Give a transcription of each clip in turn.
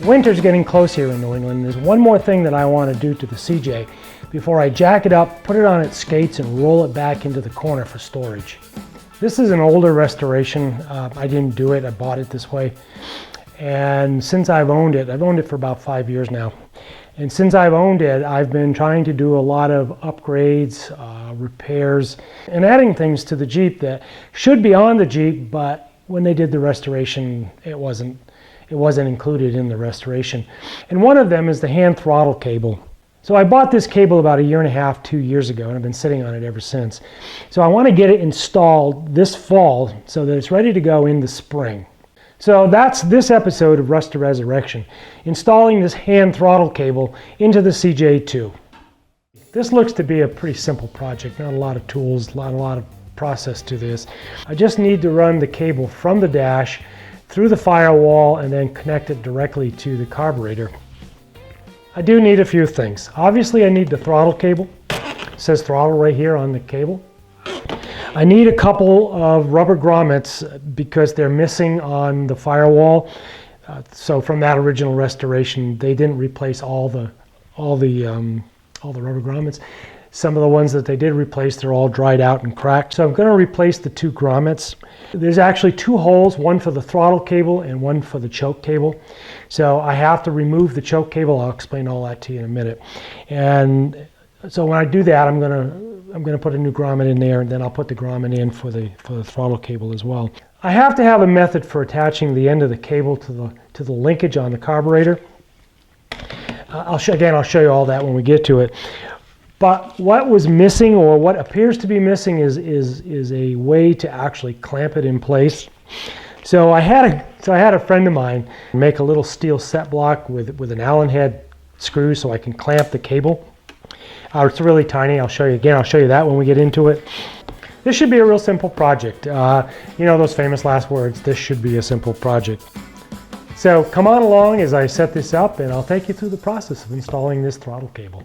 Winter's getting close here in New England. There's one more thing that I want to do to the CJ before I jack it up, put it on its skates, and roll it back into the corner for storage. This is an older restoration. I didn't do it, I bought it this way. And since I've owned it for about 5 years now. And since I've owned it, I've been trying to do a lot of upgrades, repairs, and adding things to the Jeep that should be on the Jeep, but when they did the restoration, it wasn't included in the restoration. And one of them is the hand throttle cable. So I bought this cable about 1.5 years, 2 years ago, and I've been sitting on it ever since. So I want to get it installed this fall so that it's ready to go in the spring. So that's this episode of Rust to Resurrection, installing this hand throttle cable into the CJ2. This looks to be a pretty simple project, not a lot of tools, not a lot of process to this. I just need to run the cable from the dash through the firewall and then connect it directly to the carburetor. I do need a few things. Obviously I need the throttle cable. It says throttle right here on the cable. I need a couple of rubber grommets because they're missing on the firewall. So from that original restoration, they didn't replace all the rubber grommets. Some of the ones that they did replace, they're all dried out and cracked. So I'm going to replace the 2 grommets. There's actually 2 holes, one for the throttle cable and one for the choke cable. So I have to remove the choke cable. I'll explain all that to you in a minute. And so when I do that, I'm going to put a new grommet in there, and then I'll put the grommet in for the throttle cable as well. I have to have a method for attaching the end of the cable to the linkage on the carburetor. I'll show you all that when we get to it. But what was missing, or what appears to be missing, is a way to actually clamp it in place. So I had a friend of mine make a little steel set block with an Allen head screw so I can clamp the cable. It's really tiny. I'll show you that when we get into it. This should be a real simple project. You know those famous last words, this should be a simple project. So come on along as I set this up, and I'll take you through the process of installing this throttle cable.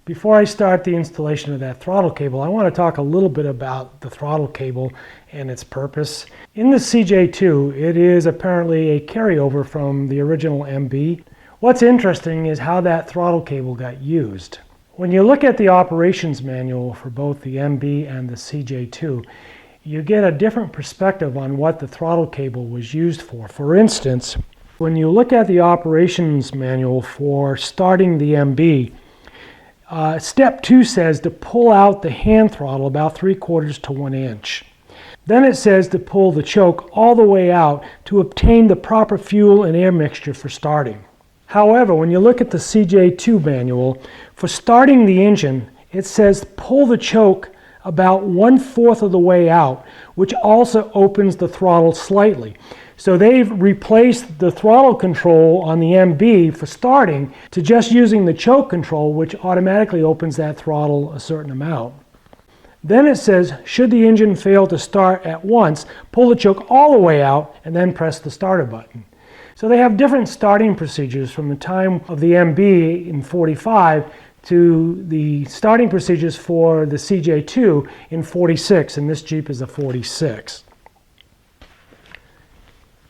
Before I start the installation of that throttle cable, I want to talk a little bit about the throttle cable and its purpose. In the CJ2, it is apparently a carryover from the original MB. What's interesting is how that throttle cable got used. When you look at the operations manual for both the MB and the CJ2, you get a different perspective on what the throttle cable was used for. For instance, when you look at the operations manual for starting the MB, step 2 says to pull out the hand throttle about 3/4 to 1 inch. Then it says to pull the choke all the way out to obtain the proper fuel and air mixture for starting. However, when you look at the CJ2 manual, for starting the engine, it says pull the choke about 1/4 of the way out, which also opens the throttle slightly. So they've replaced the throttle control on the MB for starting to just using the choke control, which automatically opens that throttle a certain amount. Then it says, should the engine fail to start at once, pull the choke all the way out and then press the starter button. So they have different starting procedures from the time of the MB in 45 to the starting procedures for the CJ2 in 46, and this Jeep is a 46.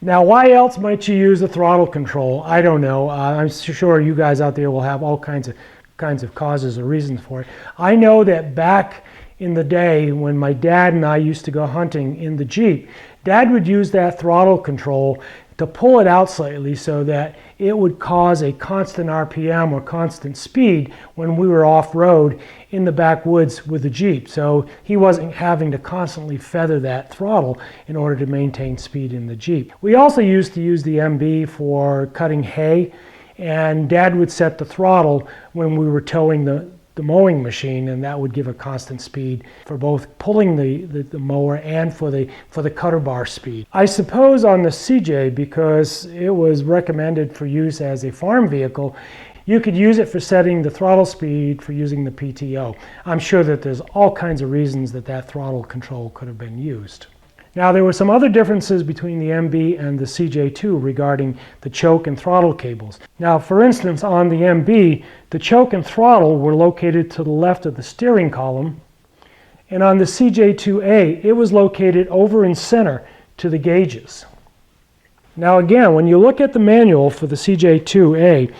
Now, why else might you use the throttle control? I don't know. I'm sure you guys out there will have all kinds of causes or reasons for it. I know that back in the day when my dad and I used to go hunting in the Jeep, Dad would use that throttle control to pull it out slightly so that it would cause a constant RPM or constant speed when we were off-road in the backwoods with the Jeep. So he wasn't having to constantly feather that throttle in order to maintain speed in the Jeep. We also used to use the MB for cutting hay, and Dad would set the throttle when we were towing the mowing machine, and that would give a constant speed for both pulling the mower and for the cutter bar speed. I suppose on the CJ, because it was recommended for use as a farm vehicle, you could use it for setting the throttle speed for using the PTO. I'm sure that there's all kinds of reasons that throttle control could have been used. Now, there were some other differences between the MB and the CJ2 regarding the choke and throttle cables. Now, for instance, on the MB, the choke and throttle were located to the left of the steering column, and on the CJ2A, it was located over in center to the gauges. Now again, when you look at the manual for the CJ2A,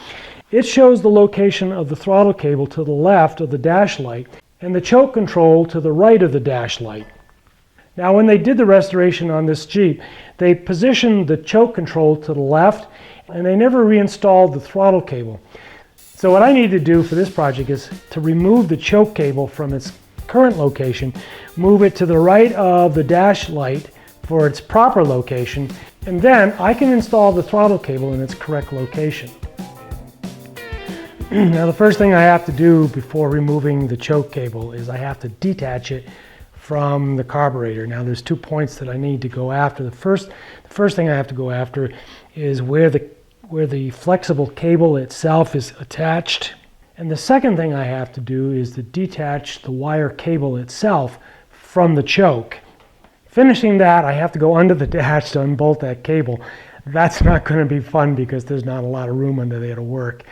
it shows the location of the throttle cable to the left of the dash light and the choke control to the right of the dash light. Now when they did the restoration on this Jeep, they positioned the choke control to the left and they never reinstalled the throttle cable. So what I need to do for this project is to remove the choke cable from its current location, move it to the right of the dash light for its proper location, and then I can install the throttle cable in its correct location. Now the first thing I have to do before removing the choke cable is I have to detach it from the carburetor. Now there's 2 points that I need to go after. The first thing I have to go after is where the flexible cable itself is attached. And the second thing I have to do is to detach the wire cable itself from the choke. Finishing that, I have to go under the dash to unbolt that cable. That's not going to be fun because there's not a lot of room under there to work.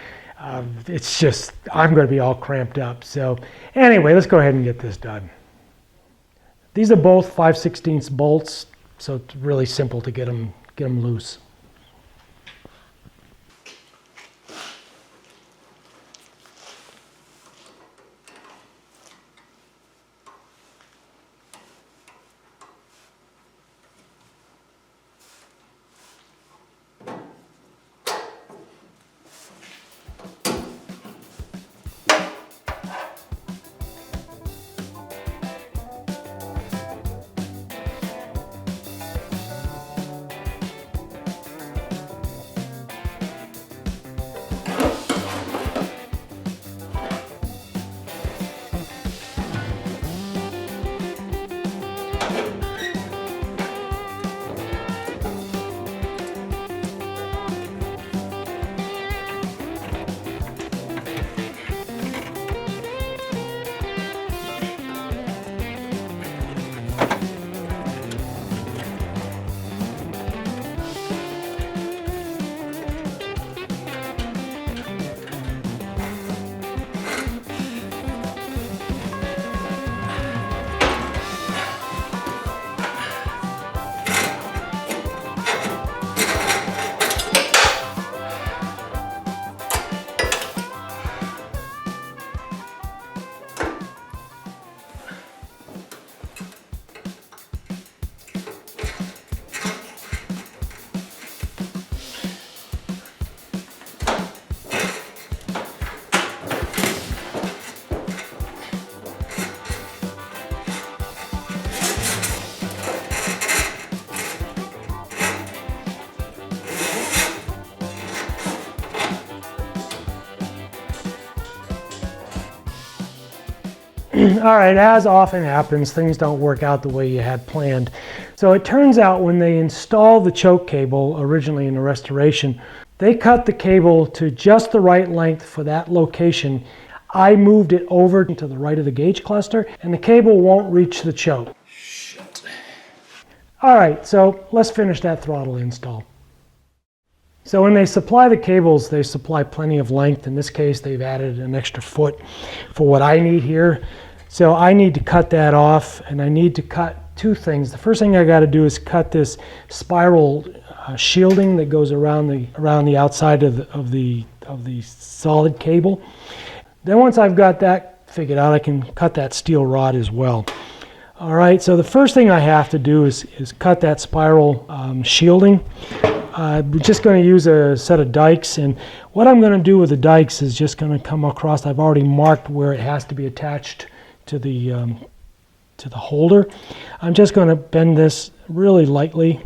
It's just, I'm going to be all cramped up. So anyway, let's go ahead and get this done. These are both 5/16 bolts, so it's really simple to get them loose. All right, as often happens, things don't work out the way you had planned. So it turns out when they installed the choke cable originally in the restoration, they cut the cable to just the right length for that location. I moved it over to the right of the gauge cluster and the cable won't reach the choke. Shit. All right, so let's finish that throttle install. So when they supply the cables, they supply plenty of length. In this case, they've added an extra foot for what I need here. So I need to cut that off, and I need to cut two things. The first thing I got to do is cut this spiral shielding that goes around the outside of the solid cable. Then once I've got that figured out, I can cut that steel rod as well. All right, so the first thing I have to do is cut that spiral shielding. We're just going to use a set of dikes, and what I'm going to do with the dikes is just going to come across. I've already marked where it has to be attached to the holder. I'm just going to bend this really lightly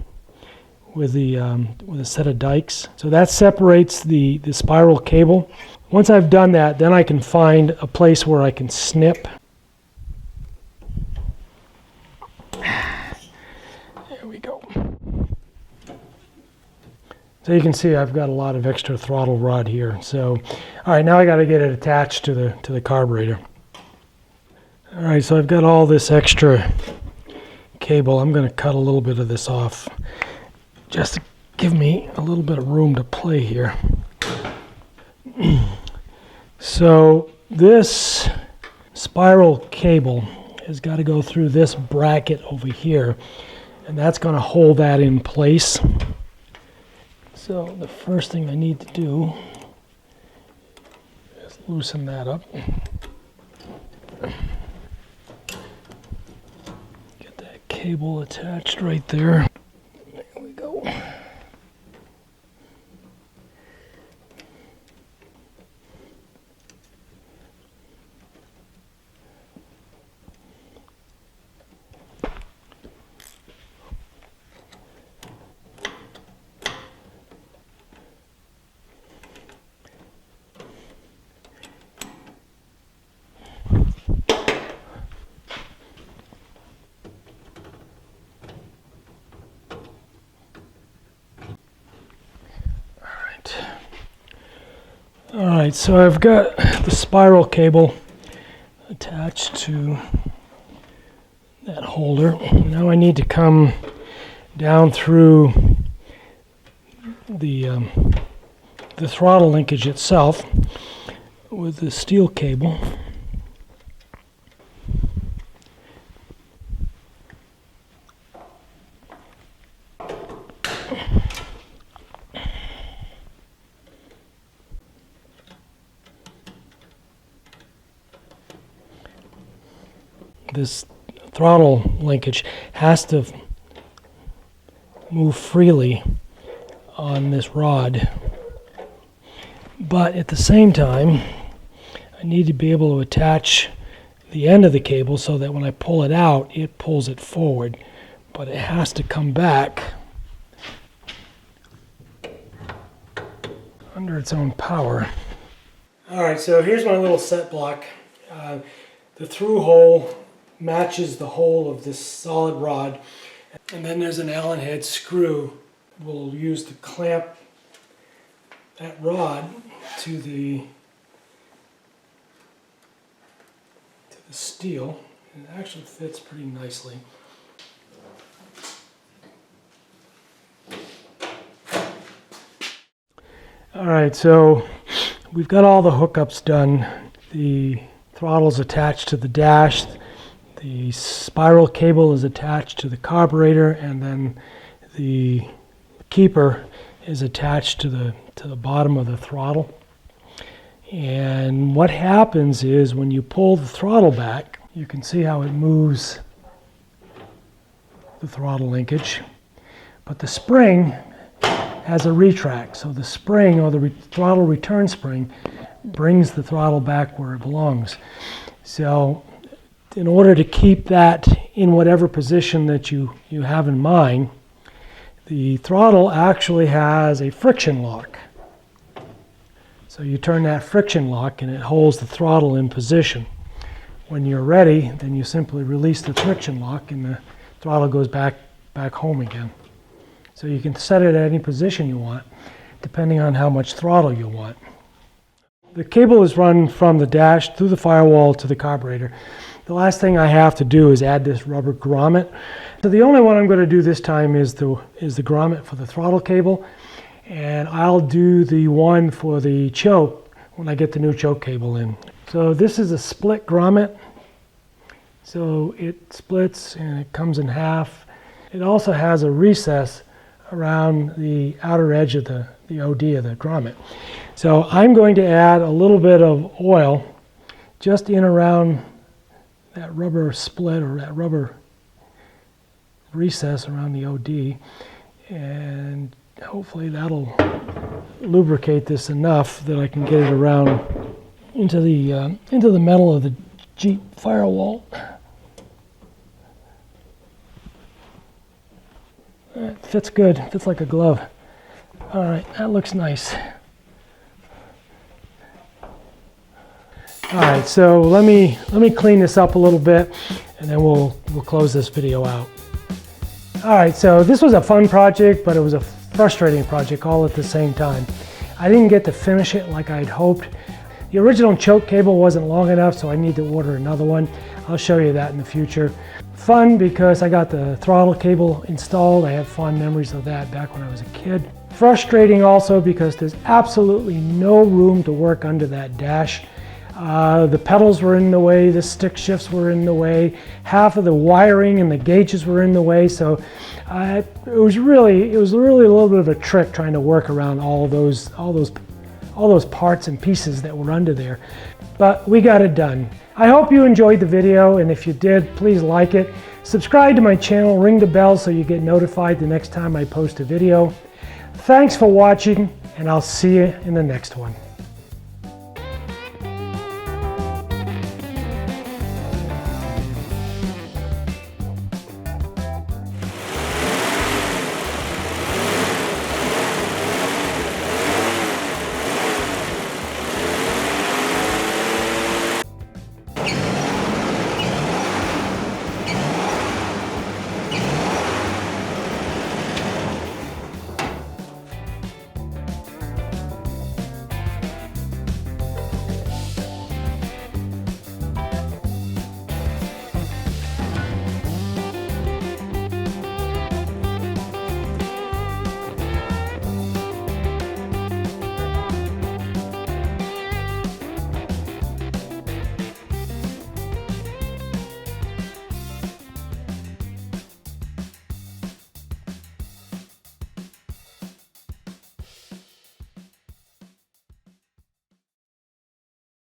with a set of dikes. So that separates the spiral cable. Once I've done that, then I can find a place where I can snip. There we go. So you can see I've got a lot of extra throttle rod here. So, all right, now I got to get it attached to the carburetor. All right, so I've got all this extra cable. I'm going to cut a little bit of this off just to give me a little bit of room to play here. So this spiral cable has got to go through this bracket over here, and that's going to hold that in place. So the first thing I need to do is loosen that up. Get that cable attached right there. There we go. Alright, so I've got the spiral cable attached to that holder. Now I need to come down through the throttle linkage itself with the steel cable. This throttle linkage has to move freely on this rod, but at the same time I need to be able to attach the end of the cable so that when I pull it out, it pulls it forward, but it has to come back under its own power. Alright, so here's my little set block. The through hole matches the hole of this solid rod, and then there's an Allen head screw we'll use to clamp that rod to the steel. And it actually fits pretty nicely. Alright, so we've got all the hookups done. The throttle's attached to the dash. The spiral cable is attached to the carburetor, and then the keeper is attached to the bottom of the throttle. And what happens is when you pull the throttle back, you can see how it moves the throttle linkage. But the spring has a retract, so the spring, or the throttle return spring, brings the throttle back where it belongs. So in order to keep that in whatever position that you have in mind, the throttle actually has a friction lock. So you turn that friction lock and it holds the throttle in position. When you're ready, then you simply release the friction lock and the throttle goes back home again. So you can set it at any position you want, depending on how much throttle you want. The cable is run from the dash through the firewall to the carburetor. The last thing I have to do is add this rubber grommet. So the only one I'm going to do this time is the grommet for the throttle cable, and I'll do the one for the choke when I get the new choke cable in. So this is a split grommet. So it splits and it comes in half. It also has a recess around the outer edge of the OD of the grommet. So I'm going to add a little bit of oil just in around that rubber split, or that rubber recess around the OD, and hopefully that'll lubricate this enough that I can get it around into the metal of the Jeep firewall. It fits good, fits like a glove. All right, that looks nice. All right, so let me clean this up a little bit, and then we'll close this video out. All right, so this was a fun project, but it was a frustrating project all at the same time. I didn't get to finish it like I'd hoped. The original choke cable wasn't long enough, so I need to order another one. I'll show you that in the future. Fun because I got the throttle cable installed. I have fond memories of that back when I was a kid. Frustrating also because there's absolutely no room to work under that dash. The pedals were in the way, the stick shifts were in the way, half of the wiring and the gauges were in the way. So it was really a little bit of a trick trying to work around all those parts and pieces that were under there. But we got it done. I hope you enjoyed the video, and if you did, please like it. Subscribe to my channel, ring the bell so you get notified the next time I post a video. Thanks for watching, and I'll see you in the next one.